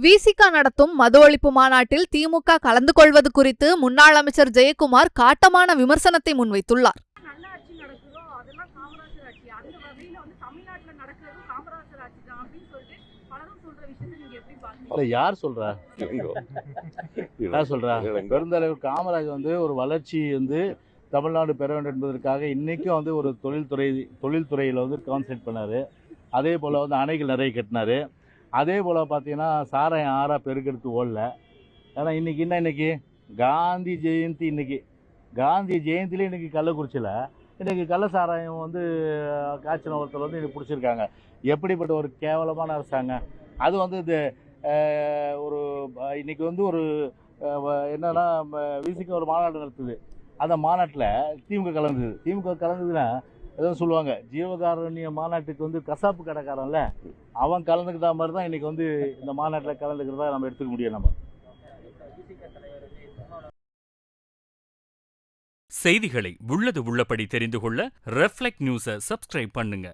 விசிக நடத்தும் மது ஒழிப்பு மாநாட்டில் திமுக கலந்து கொள்வது குறித்து முன்னாள் அமைச்சர் ஜெயக்குமார் காட்டமான விமர்சனத்தை முன்வைத்துள்ளார். யார் சொல்றா? பெருந்தலைவர் காமராஜ் ஒரு வளர்ச்சி தமிழ்நாடு பெற வேண்டும் என்பதற்காக இன்னைக்கும் ஒரு தொழில்துறையில் கான்சென்ட்ரேட் பண்ணாரு. அதே போல அணைகள் நிறைய கட்டினாரு. அதே போல் பார்த்தீங்கன்னா சாராயம் ஆறாக பெருக்கெடுத்து ஓடல. ஏன்னா இன்னைக்கு காந்தி ஜெயந்தி, காந்தி ஜெயந்திலே இன்றைக்கி கள்ளக்குறிச்சியில் இன்றைக்கி கள்ள சாராயம் காய்ச்சின ஒருத்தர் இன்னைக்கு பிடிச்சிருக்காங்க. எப்படிப்பட்ட ஒரு கேவலமான அரசாங்கம் அது! இது ஒரு இன்றைக்கி ஒரு என்னன்னா விசிக ஒரு மாநாடு நடத்துது. அந்த மாநாட்டில் திமுக கலந்ததுன்னா எதுவும் சொல்லுவாங்க, ஜீவகாருண்ய மாநாட்டுக்கு கசாப்பு கடைக்காரன்ல அவன் கலந்துக்கிட்ட மாதிரி தான் இன்னைக்கு இந்த மாநாட்டில் கலந்துக்கிறதா நம்ம எடுத்துக்க முடியும். நம்ம செய்திகளை உள்ளது உள்ளபடி தெரிந்து கொள்ள ரெஃப்ளெக்ட் நியூஸை சப்ஸ்கிரைப் பண்ணுங்க.